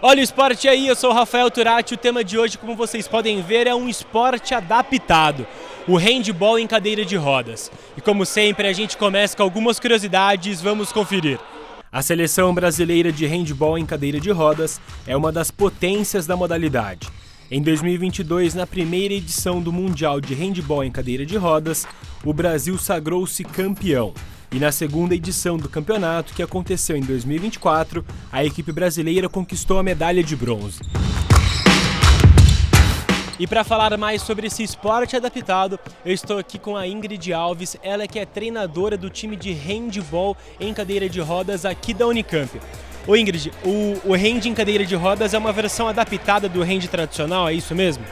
Olha o esporte aí, eu sou o Rafael Turati. O tema de hoje, como vocês podem ver, é um esporte adaptado, o handball em cadeira de rodas. E como sempre, a gente começa com algumas curiosidades, vamos conferir. A seleção brasileira de handball em cadeira de rodas é uma das potências da modalidade. Em 2022, na primeira edição do Mundial de Handball em cadeira de rodas, o Brasil sagrou-se campeão. E na segunda edição do campeonato, que aconteceu em 2024, a equipe brasileira conquistou a medalha de bronze. E para falar mais sobre esse esporte adaptado, eu estou aqui com a Ingrid Alves, ela que é treinadora do time de handball em cadeira de rodas aqui da Unicamp. Ô Ingrid, o hand em cadeira de rodas é uma versão adaptada do hand tradicional, é isso mesmo?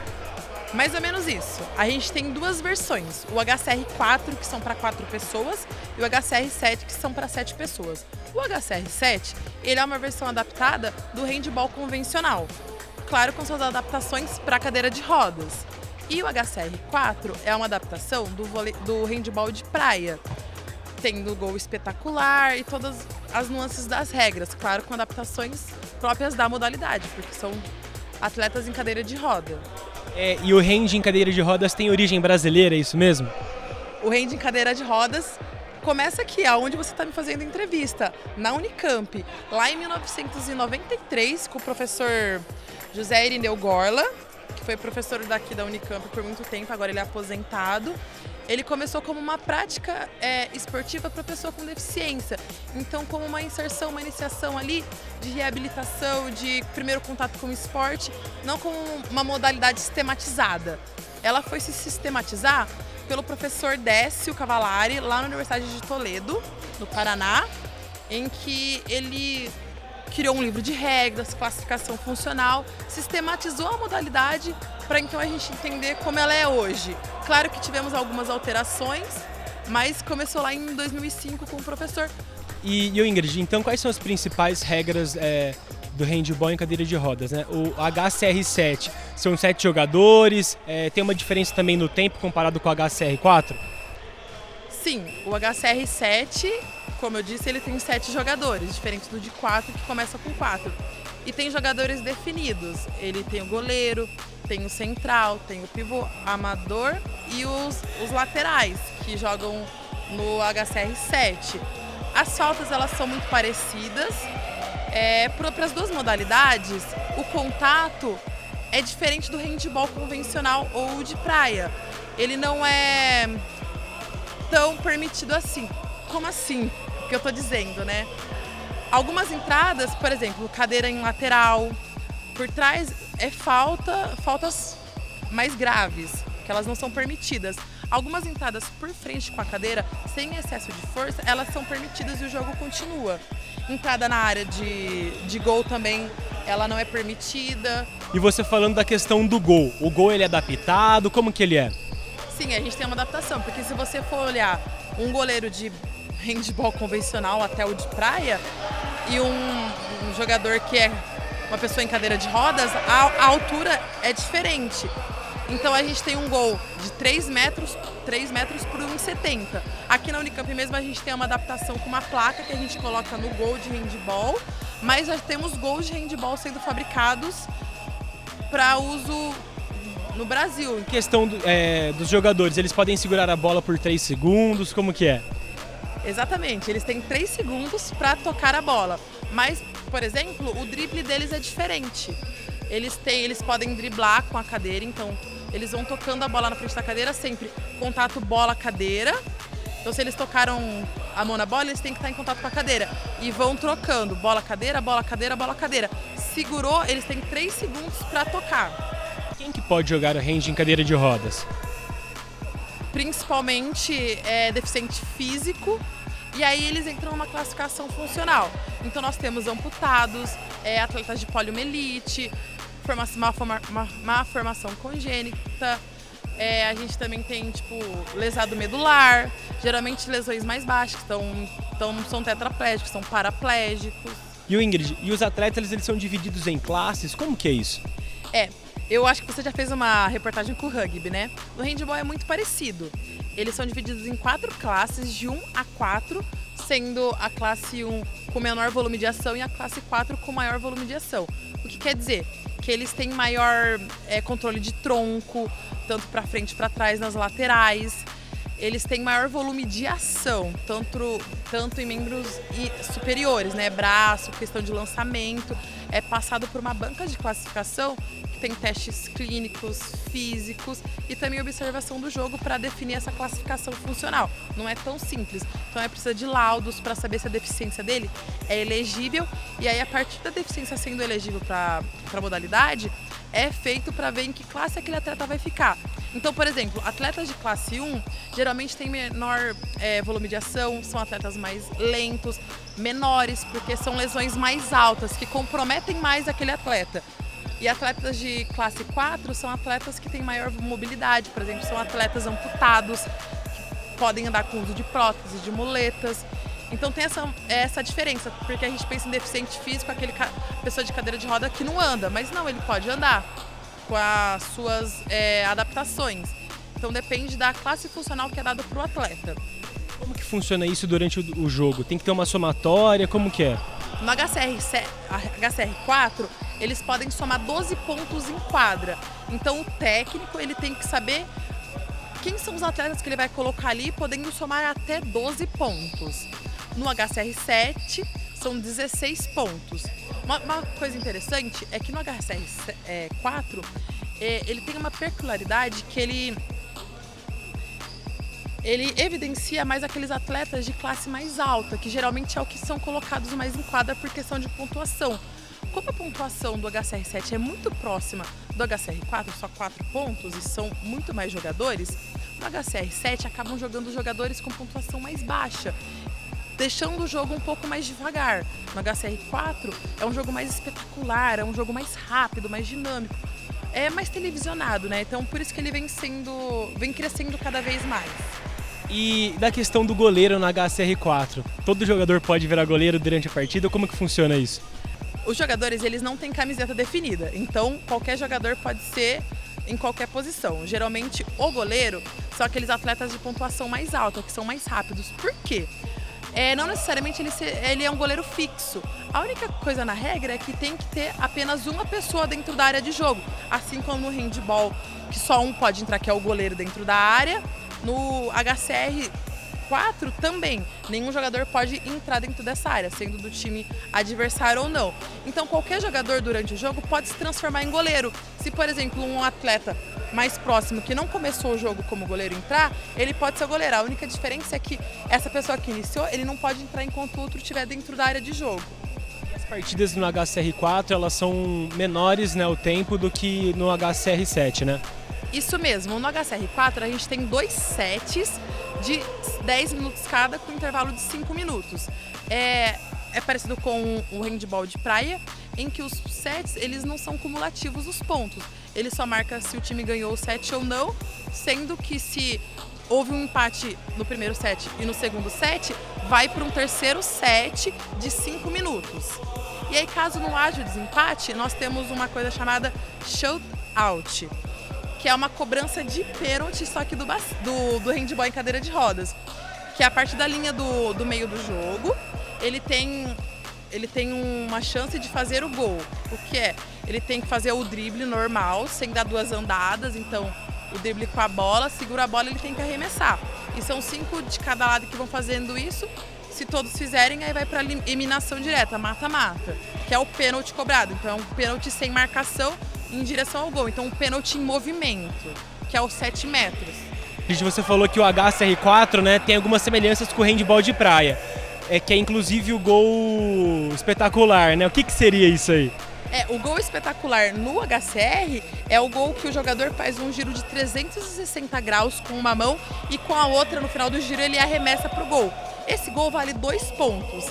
Mais ou menos isso. A gente tem duas versões, o HCR4, que são para 4 pessoas, e o HCR7, que são para 7 pessoas. O HCR7, ele é uma versão adaptada do handball convencional, claro, com suas adaptações para a cadeira de rodas. E o HCR4 é uma adaptação do handball de praia, tendo gol espetacular e todas as nuances das regras, claro, com adaptações próprias da modalidade, porque são atletas em cadeira de roda. E o hand em cadeira de rodas tem origem brasileira, é isso mesmo? O hand em cadeira de rodas começa aqui, aonde você está me fazendo entrevista, na Unicamp, lá em 1993, com o professor José Irineu Gorla, que foi professor daqui da Unicamp por muito tempo, agora ele é aposentado. Ele começou como uma prática esportiva para pessoa com deficiência. Então, como uma inserção, uma iniciação ali de reabilitação, de primeiro contato com o esporte, não como uma modalidade sistematizada. Ela foi se sistematizar pelo professor Décio Cavalari, lá na Universidade de Toledo, no Paraná, em que ele criou um livro de regras, classificação funcional, sistematizou a modalidade para então a gente entender como ela é hoje. Claro que tivemos algumas alterações, mas começou lá em 2005 com o professor. E Ingrid, então quais são as principais regras do handball em cadeira de rodas, né? O HCR7 são 7 jogadores, tem uma diferença também no tempo comparado com o HCR4? Sim, o HCR7, como eu disse, ele tem 7 jogadores, diferente do de 4, que começa com 4. E tem jogadores definidos, ele tem o goleiro, tem o central, tem o pivô amador e os laterais, que jogam no HCR7. As faltas, elas são muito parecidas. Para as duas modalidades, o contato é diferente do handball convencional ou de praia. Ele não é tão permitido assim. Como assim? O que eu tô dizendo, né? Algumas entradas, por exemplo, cadeira em lateral, por trás faltas mais graves, que elas não são permitidas. Algumas entradas por frente com a cadeira, sem excesso de força, elas são permitidas e o jogo continua. Entrada na área de gol também, ela não é permitida. E você falando da questão do gol, o gol ele é adaptado, como que ele é? Sim, a gente tem uma adaptação, porque se você for olhar um goleiro de handball convencional até o de praia e um jogador que é uma pessoa em cadeira de rodas, a altura é diferente. Então a gente tem um gol de 3 metros por 1,70. Aqui na Unicamp mesmo a gente tem uma adaptação com uma placa que a gente coloca no gol de handball, mas já temos gols de handball sendo fabricados para uso no Brasil. Em questão dos jogadores, eles podem segurar a bola por 3 segundos, como que é? Exatamente, eles têm 3 segundos para tocar a bola, mas, por exemplo, o drible deles é diferente. Eles podem driblar com a cadeira, então eles vão tocando a bola na frente da cadeira sempre, contato bola-cadeira. Então se eles tocaram a mão na bola, eles têm que estar em contato com a cadeira e vão trocando bola-cadeira, bola-cadeira, bola-cadeira. Segurou, eles têm 3 segundos para tocar. Quem que pode jogar o hand em cadeira de rodas? Principalmente deficiente físico, e aí eles entram numa classificação funcional. Então nós temos amputados, atletas de poliomielite, má formação congênita, a gente também tem lesado medular, geralmente lesões mais baixas, então são tetraplégicos, são paraplégicos. E o Ingrid, e os atletas eles são divididos em classes, como que é isso? Eu acho que você já fez uma reportagem com o rugby, né? No handball é muito parecido. Eles são divididos em 4 classes, de 1 a 4, sendo a classe 1 com menor volume de ação e a classe 4 com maior volume de ação. O que quer dizer? Que eles têm maior controle de tronco, tanto para frente e para trás, nas laterais. Eles têm maior volume de ação, tanto em membros superiores, né? Braço, questão de lançamento. É passado por uma banca de classificação que tem testes clínicos, físicos e também observação do jogo para definir essa classificação funcional. Não é tão simples. Então precisa de laudos para saber se a deficiência dele é elegível. E aí, a partir da deficiência sendo elegível para a modalidade, é feito para ver em que classe aquele atleta vai ficar. Então, por exemplo, atletas de classe 1 geralmente têm menor volume de ação, são atletas mais lentos, menores, porque são lesões mais altas, que comprometem mais aquele atleta. E atletas de classe 4 são atletas que têm maior mobilidade, por exemplo, são atletas amputados, que podem andar com uso de próteses, de muletas. Então tem essa diferença, porque a gente pensa em deficiente físico, aquele pessoa de cadeira de roda que não anda, mas não, ele pode andar com as suas adaptações. Então depende da classe funcional que é dada para o atleta. Como que funciona isso durante o jogo? Tem que ter uma somatória? Como que é? No HCR4, eles podem somar 12 pontos em quadra. Então o técnico ele tem que saber quem são os atletas que ele vai colocar ali, podendo somar até 12 pontos. No HCR7 são 16 pontos. Uma coisa interessante é que no HCR4 ele tem uma peculiaridade que ele evidencia mais aqueles atletas de classe mais alta, que geralmente é o que são colocados mais em quadra por questão de pontuação. Como a pontuação do HCR7 é muito próxima do HCR4, só 4 pontos, e são muito mais jogadores, no HCR7 acabam jogando jogadores com pontuação mais baixa, deixando o jogo um pouco mais devagar. No HCR4 é um jogo mais espetacular, é um jogo mais rápido, mais dinâmico, é mais televisionado, né? Então por isso que ele vem crescendo cada vez mais. E da questão do goleiro no HCR4, todo jogador pode virar goleiro durante a partida? Como que funciona isso? Os jogadores, eles não têm camiseta definida, então qualquer jogador pode ser em qualquer posição. Geralmente o goleiro são aqueles atletas de pontuação mais alta, que são mais rápidos. Por quê? Não necessariamente ele é um goleiro fixo. A única coisa na regra é que tem que ter apenas uma pessoa dentro da área de jogo. Assim como no handball, que só um pode entrar, que é o goleiro dentro da área. No HCR4 também, nenhum jogador pode entrar dentro dessa área, sendo do time adversário ou não. Então qualquer jogador durante o jogo pode se transformar em goleiro. Se, por exemplo, um atleta mais próximo que não começou o jogo como goleiro entrar, ele pode ser goleiro. A única diferença é que essa pessoa que iniciou, ele não pode entrar enquanto o outro estiver dentro da área de jogo. As partidas no HCR4, elas são menores, né, o tempo do que no HCR7, né? Isso mesmo, no HCR4 a gente tem 2 sets de 10 minutos cada, com intervalo de 5 minutos. É parecido com o handball de praia, em que os sets eles não são cumulativos os pontos. Ele só marca se o time ganhou o set ou não, sendo que se houve um empate no primeiro set e no segundo set, vai para um terceiro set de 5 minutos. E aí, caso não haja desempate, nós temos uma coisa chamada shootout, que é uma cobrança de pênalti, só que do handball em cadeira de rodas, que é a partir da linha do meio do jogo, ele tem uma chance de fazer o gol. O que é? Ele tem que fazer o drible normal, sem dar 2 andadas, então o drible com a bola, segura a bola, ele tem que arremessar. E são 5 de cada lado que vão fazendo isso. Se todos fizerem, aí vai para eliminação direta, mata-mata, que é o pênalti cobrado. Então é um pênalti sem marcação em direção ao gol. Então um pênalti em movimento, que é os 7 metros. Gente, você falou que o HCR4, né, tem algumas semelhanças com o handball de praia. Que é inclusive o gol espetacular, né? O que seria isso aí? O gol espetacular no HCR é o gol que o jogador faz um giro de 360 graus com uma mão e com a outra, no final do giro, ele arremessa para o gol. Esse gol vale 2 pontos.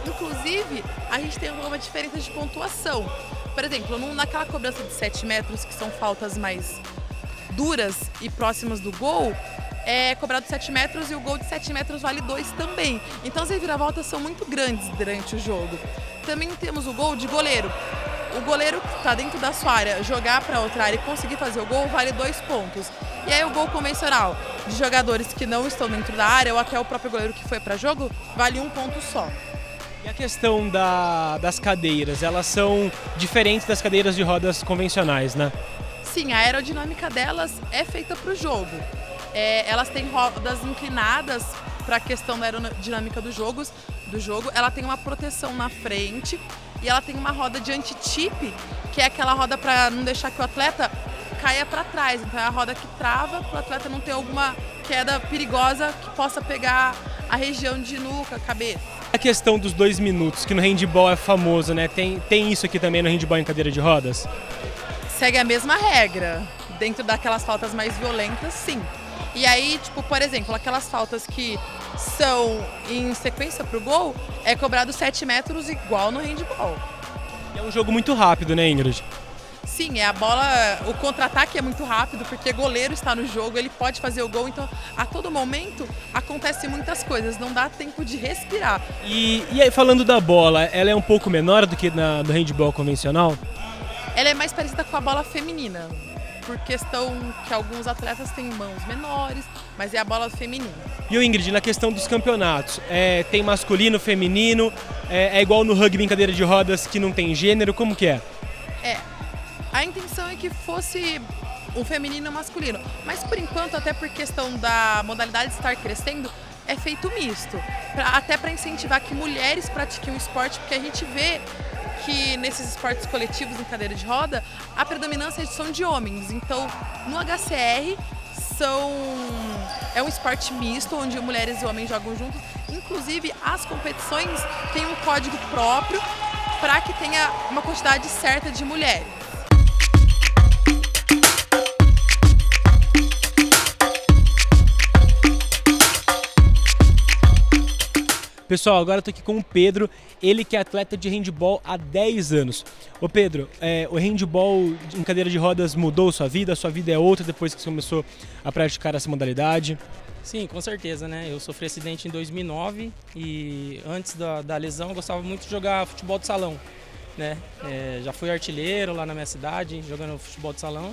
Inclusive, a gente tem uma diferença de pontuação. Por exemplo, naquela cobrança de 7 metros, que são faltas mais duras e próximas do gol, é cobrado 7 metros e o gol de 7 metros vale 2 também. Então as reviravoltas são muito grandes durante o jogo. Também temos o gol de goleiro. O goleiro que está dentro da sua área jogar para outra área e conseguir fazer o gol vale 2 pontos. E aí o gol convencional de jogadores que não estão dentro da área ou até o próprio goleiro que foi para jogo vale 1 ponto só. E a questão das cadeiras, elas são diferentes das cadeiras de rodas convencionais, né? Sim, a aerodinâmica delas é feita para o jogo. Elas têm rodas inclinadas para a questão da aerodinâmica do jogo. Ela tem uma proteção na frente e ela tem uma roda de anti-tip, que é aquela roda para não deixar que o atleta caia para trás. Então é a roda que trava para o atleta não ter alguma queda perigosa que possa pegar a região de nuca, cabeça. A questão dos 2 minutos, que no handball é famoso, né? Tem isso aqui também no handball em cadeira de rodas? Segue a mesma regra. Dentro daquelas faltas mais violentas, sim. E aí, tipo, por exemplo, aquelas faltas que são em sequência pro gol, é cobrado 7 metros igual no handball. É um jogo muito rápido, né, Ingrid? Sim, o contra-ataque é muito rápido, porque goleiro está no jogo, ele pode fazer o gol, então a todo momento acontece muitas coisas, não dá tempo de respirar. E aí, falando da bola, ela é um pouco menor do que do handball convencional? Ela é mais parecida com a bola feminina, por questão que alguns atletas têm mãos menores, mas é a bola feminina. E o Ingrid, na questão dos campeonatos, tem masculino, feminino, é igual no rugby em cadeira de rodas que não tem gênero, como que é? A intenção é que fosse um feminino e um masculino, mas por enquanto, até por questão da modalidade estar crescendo, é feito misto, até para incentivar que mulheres pratiquem o esporte, porque a gente vê que nesses esportes coletivos em cadeira de roda, a predominância são de homens. Então, no HCR, é um esporte misto, onde mulheres e homens jogam juntos. Inclusive, as competições têm um código próprio para que tenha uma quantidade certa de mulheres. Pessoal, agora eu tô aqui com o Pedro, ele que é atleta de handball há 10 anos. Ô Pedro, o handball em cadeira de rodas mudou sua vida? A sua vida é outra depois que você começou a praticar essa modalidade? Sim, com certeza, né? Eu sofri acidente em 2009 e antes da lesão eu gostava muito de jogar futebol de salão, né? Já fui artilheiro lá na minha cidade, jogando futebol de salão.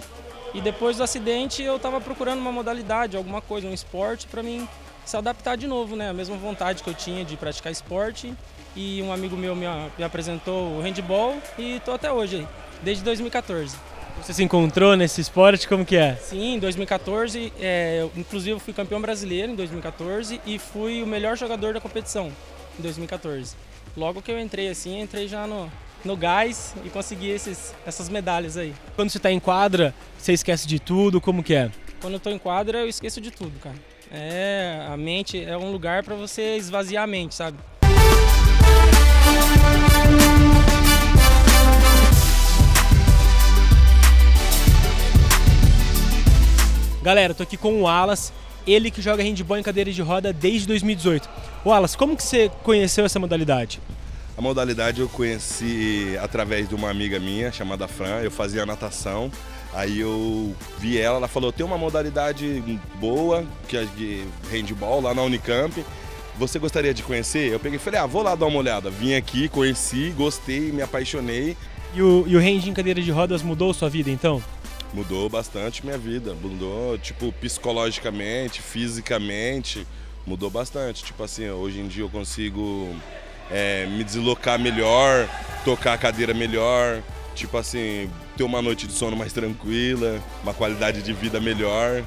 E depois do acidente eu estava procurando uma modalidade, alguma coisa, um esporte para mim se adaptar de novo, né? A mesma vontade que eu tinha de praticar esporte, e um amigo meu me apresentou o handball e estou até hoje aí, desde 2014. Você se encontrou nesse esporte, como que é? Sim, em 2014, inclusive eu fui campeão brasileiro em 2014 e fui o melhor jogador da competição em 2014. Logo que eu entrei assim, entrei já no gás e consegui essas medalhas aí. Quando você está em quadra, você esquece de tudo, como que é? Quando eu estou em quadra, eu esqueço de tudo, cara. A mente é um lugar para você esvaziar a mente, sabe? Galera, eu tô aqui com o Wallace, ele que joga handball em cadeira de roda desde 2018. Wallace, como que você conheceu essa modalidade? A modalidade eu conheci através de uma amiga minha chamada Fran, eu fazia natação. Aí eu vi ela falou, tem uma modalidade boa, que é de handball, lá na Unicamp. Você gostaria de conhecer? Eu peguei e falei, vou lá dar uma olhada. Vim aqui, conheci, gostei, me apaixonei. E o hand em cadeira de rodas mudou sua vida, então? Mudou bastante minha vida. Mudou, tipo, psicologicamente, fisicamente. Mudou bastante. Tipo assim, hoje em dia eu consigo me deslocar melhor, tocar a cadeira melhor. Tipo assim, ter uma noite de sono mais tranquila, uma qualidade de vida melhor.